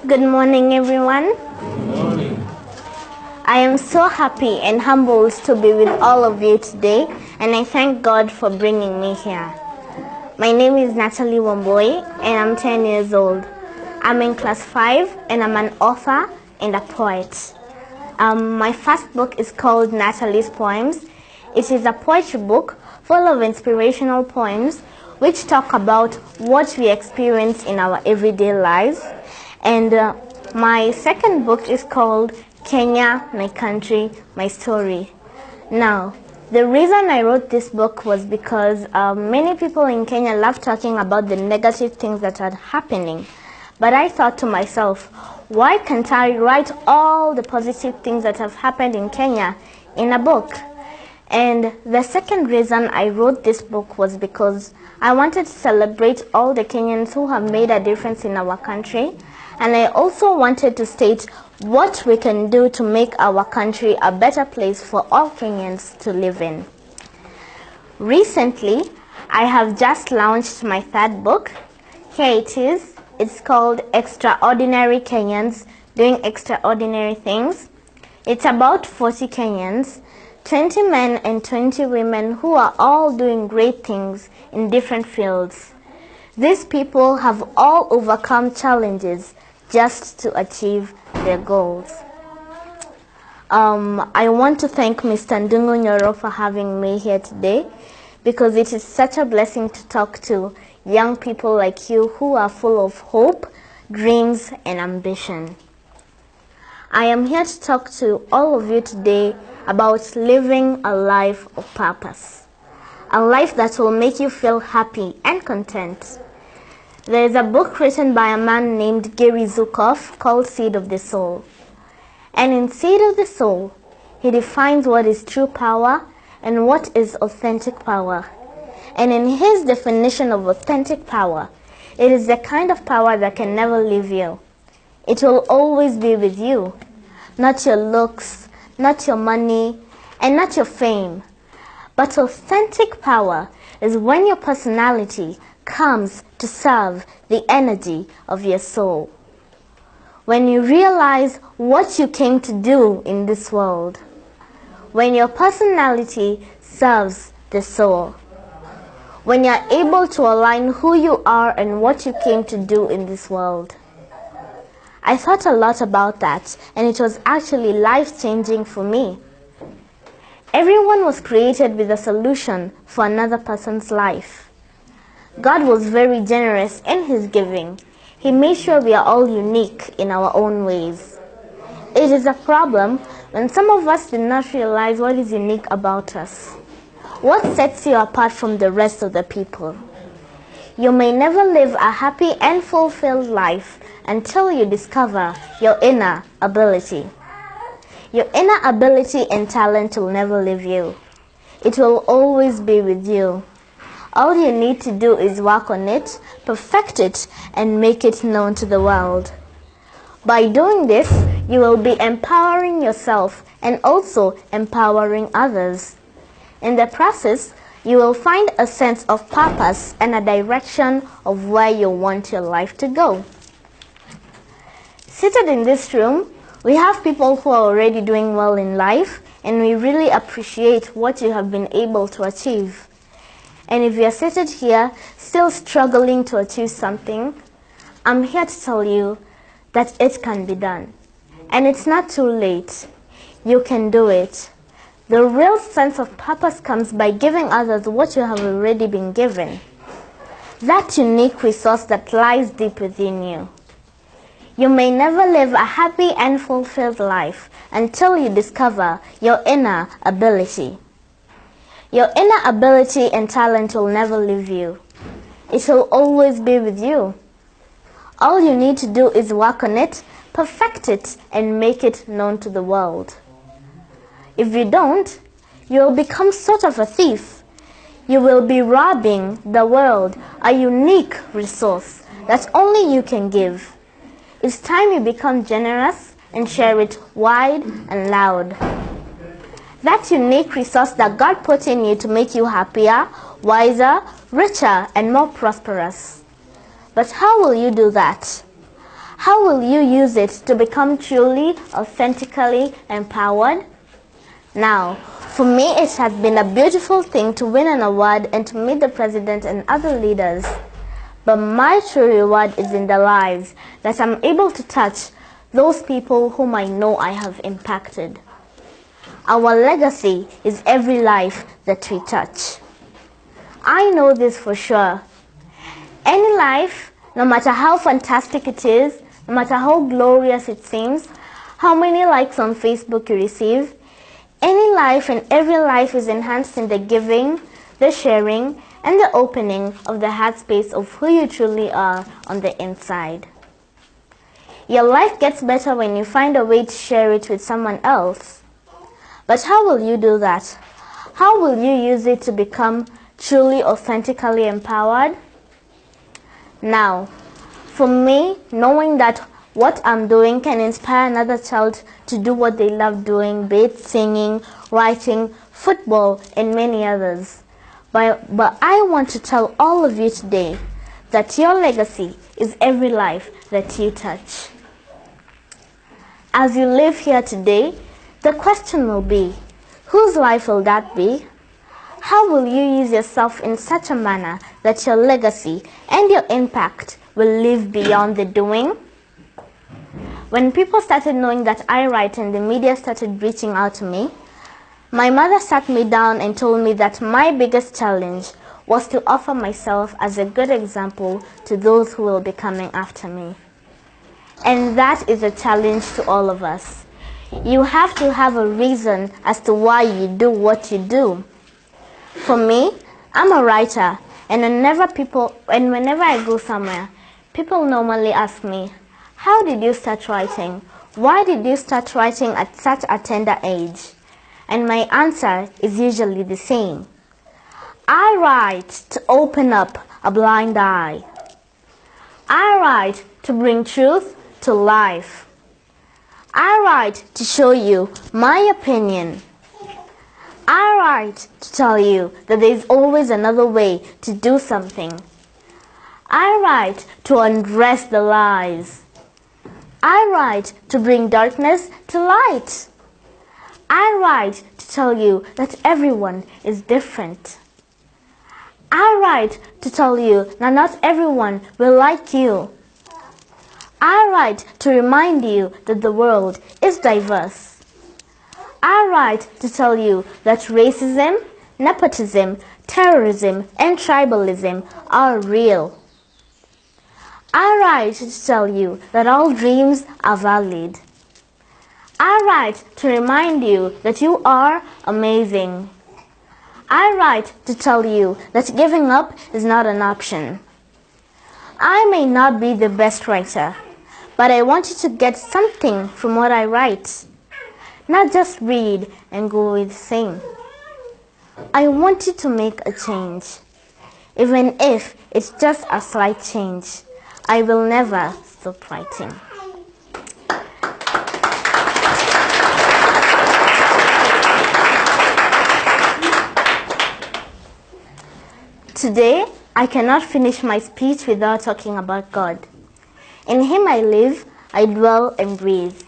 Good morning, everyone. Good morning. I am so happy and humbled to be with all of you today, and I thank God for bringing me here. My name is Natalie Wamboi, and I'm 10 years old. I'm in class 5, and I'm an author and a poet. My first book is called Natalie's Poems. It is a poetry book full of inspirational poems which talk about what we experience in our everyday lives. And my second book is called Kenya, My Country, My Story. Now, the reason I wrote this book was because many people in Kenya love talking about the negative things that are happening. But I thought to myself, why can't I write all the positive things that have happened in Kenya in a book? And the second reason I wrote this book was because I wanted to celebrate all the Kenyans who have made a difference in our country. And I also wanted to state what we can do to make our country a better place for all Kenyans to live in. Recently, I have just launched my third book. Here it is. It's called Extraordinary Kenyans Doing Extraordinary Things. It's about 40 Kenyans, 20 men and 20 women who are all doing great things in different fields. These people have all overcome challenges just to achieve their goals. I want to thank Mr. Ndungu Nyoro for having me here today, because it is such a blessing to talk to young people like you who are full of hope, dreams, and ambition. I am here to talk to all of you today about living a life of purpose, a life that will make you feel happy and content. There is a book written by a man named Gary Zukav called Seed of the Soul. And in Seed of the Soul, he defines what is true power and what is authentic power. And in his definition of authentic power, it is the kind of power that can never leave you. It will always be with you, not your looks, not your money, and not your fame. But authentic power is when your personality comes to serve the energy of your soul. When you realize what you came to do in this world. When your personality serves the soul. When you're able to align who you are and what you came to do in this world. I thought a lot about that, and it was actually life-changing for me. Everyone was created with a solution for another person's life. God was very generous in his giving. He made sure we are all unique in our own ways. It is a problem when some of us do not realize what is unique about us. What sets you apart from the rest of the people? You may never live a happy and fulfilled life until you discover your inner ability. Your inner ability and talent will never leave you. It will always be with you. All you need to do is work on it, perfect it, and make it known to the world. By doing this, you will be empowering yourself and also empowering others. In the process, you will find a sense of purpose and a direction of where you want your life to go. Seated in this room, we have people who are already doing well in life, and we really appreciate what you have been able to achieve. And if you are seated here, still struggling to achieve something, I'm here to tell you that it can be done. And it's not too late. You can do it. The real sense of purpose comes by giving others what you have already been given. That unique resource that lies deep within you. You may never live a happy and fulfilled life until you discover your inner ability. Your inner ability and talent will never leave you. It will always be with you. All you need to do is work on it, perfect it, and make it known to the world. If you don't, you will become sort of a thief. You will be robbing the world a unique resource that only you can give. It's time you become generous and share it wide and loud. That unique resource that God put in you to make you happier, wiser, richer, and more prosperous. But how will you do that? How will you use it to become truly, authentically empowered? Now, for me, it has been a beautiful thing to win an award and to meet the president and other leaders. But my true reward is in the lives that I'm able to touch, those people whom I know I have impacted. Our legacy is every life that we touch. I know this for sure. Any life, no matter how fantastic it is, no matter how glorious it seems, how many likes on Facebook you receive, any life and every life is enhanced in the giving, the sharing, and the opening of the heart space of who you truly are on the inside. Your life gets better when you find a way to share it with someone else. But how will you do that? How will you use it to become truly, authentically empowered? Now, for me, knowing that what I'm doing can inspire another child to do what they love doing, be it singing, writing, football, and many others. But I want to tell all of you today that your legacy is every life that you touch. As you live here today, the question will be, whose life will that be? How will you use yourself in such a manner that your legacy and your impact will live beyond the doing? When people started knowing that I write and the media started reaching out to me, my mother sat me down and told me that my biggest challenge was to offer myself as a good example to those who will be coming after me. And that is a challenge to all of us. You have to have a reason as to why you do what you do. For me, I'm a writer, and whenever I go somewhere, people normally ask me, how did you start writing? Why did you start writing at such a tender age? And my answer is usually the same. I write to open up a blind eye. I write to bring truth to life. I write to show you my opinion. I write to tell you that there is always another way to do something. I write to undress the lies. I write to bring darkness to light. I write to tell you that everyone is different. I write to tell you that not everyone will like you. I write to remind you that the world is diverse. I write to tell you that racism, nepotism, terrorism, and tribalism are real. I write to tell you that all dreams are valid. I write to remind you that you are amazing. I write to tell you that giving up is not an option. I may not be the best writer, but I want you to get something from what I write. Not just read and go with the same. I want you to make a change. Even if it's just a slight change, I will never stop writing. Today, I cannot finish my speech without talking about God. In Him I live, I dwell and breathe.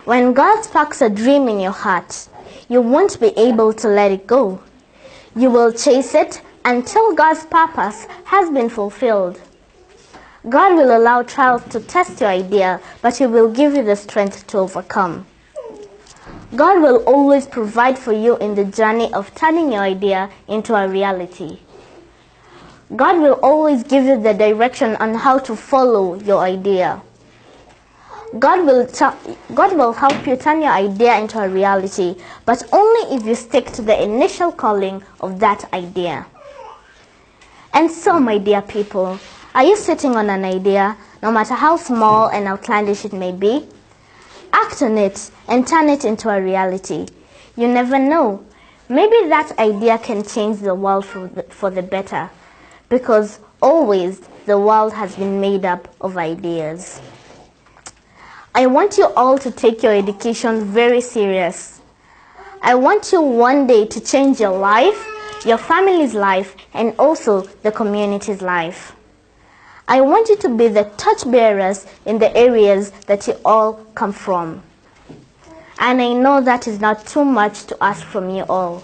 When God sparks a dream in your heart, you won't be able to let it go. You will chase it until God's purpose has been fulfilled. God will allow trials to test your idea, but He will give you the strength to overcome. God will always provide for you in the journey of turning your idea into a reality. God will always give you the direction on how to follow your idea. God will help you turn your idea into a reality, but only if you stick to the initial calling of that idea. And so, my dear people, are you sitting on an idea, no matter how small and outlandish it may be? Act on it and turn it into a reality. You never know. Maybe that idea can change the world for the better, because always the world has been made up of ideas. I want you all to take your education very serious. I want you one day to change your life, your family's life, and also the community's life. I want you to be the torchbearers in the areas that you all come from. And I know that is not too much to ask from you all.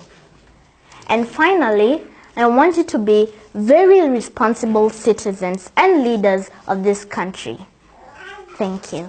And finally, I want you to be very responsible citizens and leaders of this country. Thank you.